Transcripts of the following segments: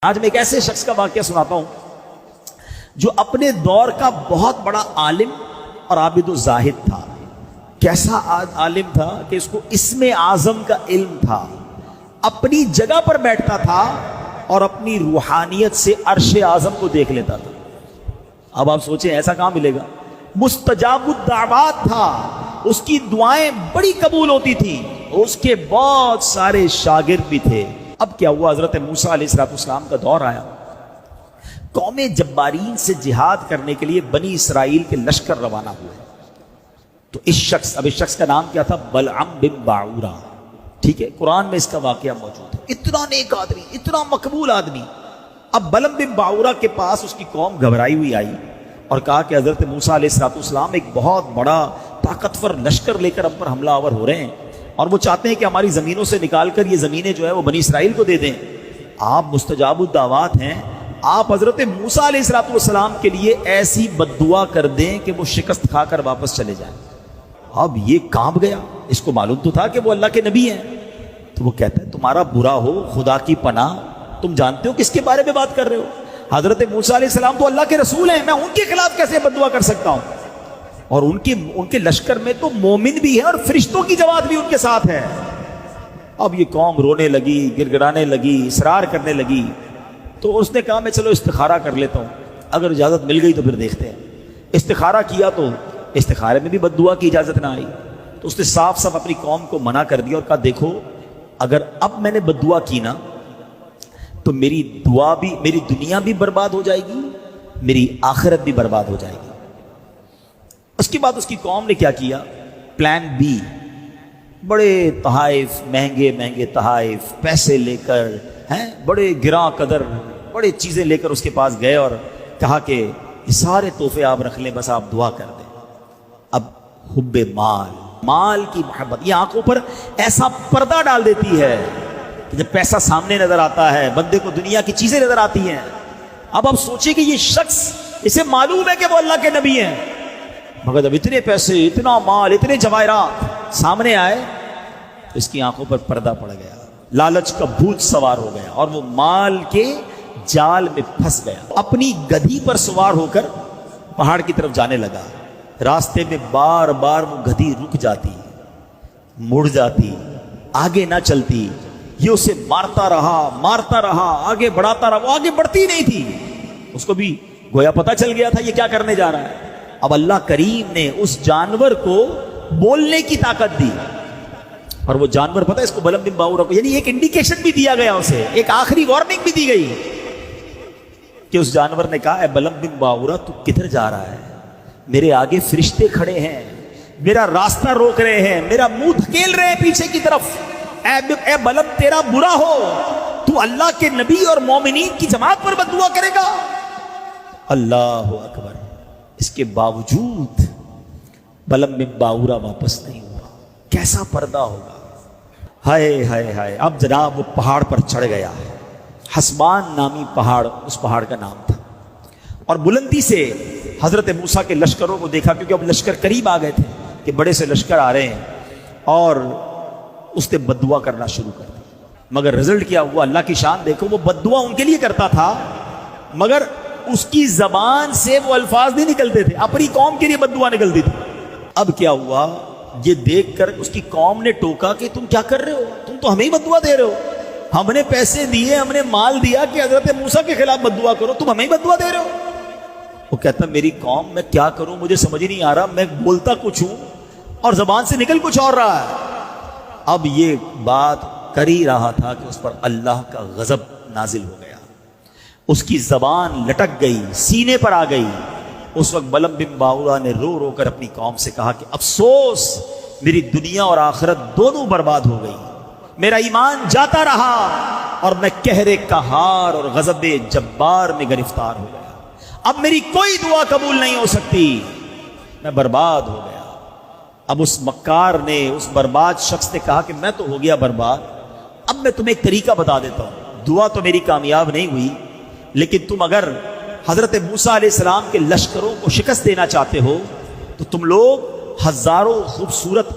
آج میں ایک ایسے شخص کا واقعہ سناتا ہوں جو اپنے دور کا بہت بڑا عالم اور عابد و زاہد تھا. کیسا عالم تھا کہ اس کو اسم اعظم کا علم تھا, اپنی جگہ پر بیٹھتا تھا اور اپنی روحانیت سے عرش اعظم کو دیکھ لیتا تھا. اب آپ سوچیں ایسا کہاں ملے گا. مستجاب الدعوات تھا, اس کی دعائیں بڑی قبول ہوتی تھی, اس کے بہت سارے شاگرد بھی تھے. اب کیا ہوا, حضرت موسیٰ علیہ السلام کا دور آیا, قوم جبارین سے جہاد کرنے کے لیے بنی اسرائیل کے لشکر روانہ ہوئے. تو اس شخص کا نام کیا تھا؟ بلعم بن باعورہ. ٹھیک ہے, قرآن میں اس کا واقعہ موجود ہے. اتنا نیک آدمی, اتنا مقبول آدمی. اب بلعم بن باعورہ کے پاس اس کی قوم گھبرائی ہوئی آئی اور کہا کہ حضرت موسیٰ علیہ السلام ایک بہت بڑا طاقتور لشکر لے کر ہم پر حملہ آور ہو رہے ہیں اور وہ چاہتے ہیں کہ ہماری زمینوں سے نکال کر یہ زمینیں جو ہے وہ بنی اسرائیل کو دے دیں. آپ مستجاب الدعوات ہیں, آپ حضرت موسیٰ علیہ السلام کے لیے ایسی بد دعا کر دیں کہ وہ شکست کھا کر واپس چلے جائیں. اب یہ کانپ گیا, اس کو معلوم تو تھا کہ وہ اللہ کے نبی ہیں. تو وہ کہتا ہے تمہارا برا ہو خدا کی پناہ, تم جانتے ہو کس کے بارے میں بات کر رہے ہو؟ حضرت موسیٰ علیہ السلام تو اللہ کے رسول ہیں, میں ان کے خلاف کیسے بد دعا کر سکتا ہوں؟ اور ان کے لشکر میں تو مومن بھی ہے اور فرشتوں کی جماعت بھی ان کے ساتھ ہے. اب یہ قوم رونے لگی, گر گرانے لگی, اصرار کرنے لگی. تو اس نے کہا میں چلو استخارہ کر لیتا ہوں, اگر اجازت مل گئی تو پھر دیکھتے ہیں. استخارہ کیا تو استخارے میں بھی بد دعا کی اجازت نہ آئی. تو اس نے صاف صاف اپنی قوم کو منع کر دیا اور کہا دیکھو اگر اب میں نے بد دعا کی نا تو میری دعا بھی, میری دنیا بھی برباد ہو جائے گی, میری آخرت بھی برباد ہو جائے گی. اس کے بعد اس کی قوم نے کیا کیا, پلان بی, بڑے تحائف, مہنگے مہنگے تحائف, پیسے لے کر بڑے گراں قدر بڑے چیزیں لے کر اس کے پاس گئے اور کہا کہ یہ سارے تحفے آپ رکھ لیں, بس آپ دعا کر دیں. اب حب مال کی محبت یہ آنکھوں پر ایسا پردہ ڈال دیتی ہے کہ جب پیسہ سامنے نظر آتا ہے بندے کو دنیا کی چیزیں نظر آتی ہیں. اب آپ سوچیں کہ یہ شخص, اسے معلوم ہے کہ وہ اللہ کے نبی ہیں, مگر جب اتنے پیسے, اتنا مال, اتنے جواہرات سامنے آئے تو اس کی آنکھوں پر پردہ پڑ گیا, لالچ کا بھوت سوار ہو گیا اور وہ مال کے جال میں پھنس گیا. اپنی گدھی پر سوار ہو کر پہاڑ کی طرف جانے لگا. راستے میں بار بار وہ گدھی رک جاتی, مڑ جاتی, آگے نہ چلتی. یہ اسے مارتا رہا, آگے بڑھاتا رہا, وہ آگے بڑھتی نہیں تھی. اس کو بھی گویا پتا چل گیا تھا یہ کیا کرنے جا رہا ہے. اب اللہ کریم نے اس جانور کو بولنے کی طاقت دی اور وہ جانور پتہ ہے اس کو بلعم بن باعورہ کو, یعنی ایک انڈیکیشن بھی دیا گیا اسے, ایک آخری وارننگ بھی دی گئی کہ اس جانور نے کہا اے بلعم بن باعورہ تو کدھر جا رہا ہے؟ میرے آگے فرشتے کھڑے ہیں, میرا راستہ روک رہے ہیں, میرا منہ دھکیل رہے ہیں پیچھے کی طرف. اے بلعم تیرا برا ہو, تو اللہ کے نبی اور مومنین کی جماعت پر بد دعا کرے گا؟ اللہ اکبر. اس کے باوجود بلعم بن باعورہ واپس نہیں ہوا. کیسا پردہ ہوگا, ہائے ہائے ہائے. اب جناب وہ پہاڑ پر چڑھ گیا, حسبان نامی پہاڑ اس پہاڑ کا نام تھا, اور بلندی سے حضرت موسیٰ کے لشکروں کو دیکھا, کیونکہ اب لشکر قریب آ گئے تھے کہ بڑے سے لشکر آ رہے ہیں, اور اس نے بد دعا کرنا شروع کر دی. مگر رزلٹ کیا ہوا, اللہ کی شان دیکھو, وہ بد دعا ان کے لیے کرتا تھا مگر اس کی زبان سے وہ الفاظ نہیں نکلتے تھے, اپنی قوم کے لیے بد دعا نکلتی تھی. اب کیا ہوا, یہ دیکھ کر اس کی قوم نے ٹوکا کہ تم کیا کر رہے ہو, تم تو ہمیں ہی بد دعا دے رہے ہو, ہم نے پیسے دیے, ہم نے مال دیا کہ حضرت موسیٰ کے خلاف بد دعا کرو, تم ہمیں ہی بد دعا دے رہے ہو. وہ کہتا میری قوم, میں کیا کروں, مجھے سمجھ نہیں آ رہا, میں بولتا کچھ ہوں اور زبان سے نکل کچھ اور رہا ہے. اب یہ بات کر ہی رہا تھا کہ اس پر اللہ کا غضب نازل ہو گیا, اس کی زبان لٹک گئی, سینے پر آ گئی. اس وقت بلعم بن باعورہ نے رو رو کر اپنی قوم سے کہا کہ افسوس, میری دنیا اور آخرت دونوں برباد ہو گئی, میرا ایمان جاتا رہا اور میں قہر قہار اور غضب جبار میں گرفتار ہو گیا. اب میری کوئی دعا قبول نہیں ہو سکتی, میں برباد ہو گیا. اب اس مکار نے, اس برباد شخص نے کہا کہ میں تو ہو گیا برباد, اب میں تمہیں ایک طریقہ بتا دیتا ہوں. دعا تو میری کامیاب نہیں ہوئی, لیکن تم اگر حضرت موسیٰ علیہ السلام کے لشکروں کو شکست دینا چاہتے ہو تو تم لوگ ہزاروں خوبصورت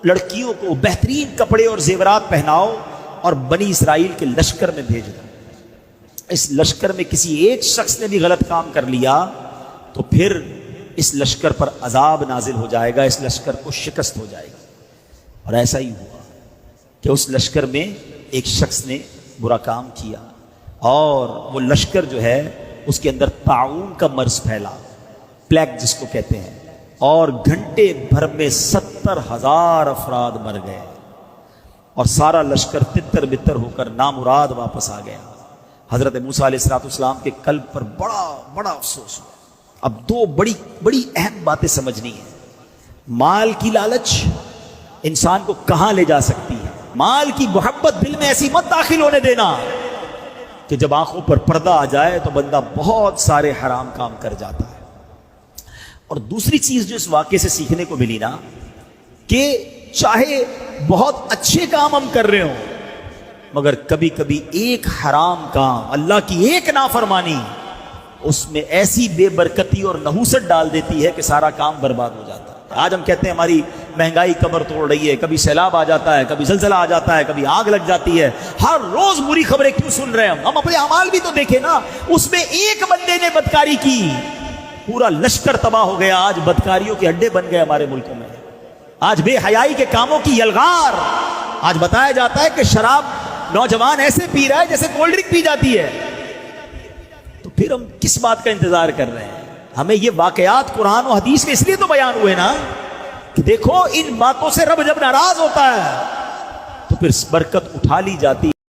لڑکیوں کو بہترین کپڑے اور زیورات پہناؤ اور بنی اسرائیل کے لشکر میں بھیج دو. اس لشکر میں کسی ایک شخص نے بھی غلط کام کر لیا تو پھر اس لشکر پر عذاب نازل ہو جائے گا، اس لشکر کو شکست ہو جائے گی۔ اور ایسا ہی ہوا کہ اس لشکر میں ایک شخص نے برا کام کیا اور وہ لشکر جو ہے اس کے اندر طاعون کا مرض پھیلا، پلیگ جس کو کہتے ہیں، اور گھنٹے بھر میں 70,000 افراد مر گئے اور سارا لشکر تتر بتر ہو کر نامراد واپس آ گیا۔ حضرت موسیٰ علیہ السلام کے قلب پر بڑا افسوس ہوا۔ اب دو بڑی اہم باتیں سمجھنی ہیں۔ مال کی لالچ انسان کو کہاں لے جا سکتی ہے؟ مال کی محبت دل میں ایسی مت داخل ہونے دینا کہ جب آنکھوں پر پردہ آ جائے تو بندہ بہت سارے حرام کام کر جاتا ہے۔ اور دوسری چیز جو اس واقعے سے سیکھنے کو ملی نا، کہ چاہے بہت اچھے کام ہم کر رہے ہوں مگر کبھی کبھی ایک حرام کام، اللہ کی ایک نافرمانی، اس میں ایسی بے برکتی اور نحوست ڈال دیتی ہے کہ سارا کام برباد ہو جاتا ہے۔ آج ہم کہتے ہیں ہماری مہنگائی کمر توڑ رہی ہے، کبھی سیلاب آ جاتا ہے، کبھی زلزلہ آ جاتا ہے، کبھی آگ لگ جاتی ہے، ہر روز بری خبریں کیوں سن رہے ہیں ہم اپنے اعمال بھی تو دیکھیں نا۔ اس میں ایک بندے نے بدکاری کی، پورا لشکر تباہ ہو گیا۔ آج بدکاریوں کے اڈے بن گئے ہمارے ملکوں میں، آج بے حیائی کے کاموں کی یلغار۔ آج بتایا جاتا ہے کہ شراب نوجوان ایسے پی رہا ہے جیسے کولڈ ڈرنک پی جاتی ہے، تو پھر ہم کس بات کا انتظار کر رہے ہیں؟ ہمیں یہ واقعات قرآن و حدیث میں اس لیے تو بیان ہوئے نا کہ دیکھو ان باتوں سے رب جب ناراض ہوتا ہے تو پھر برکت اٹھا لی جاتی ہے۔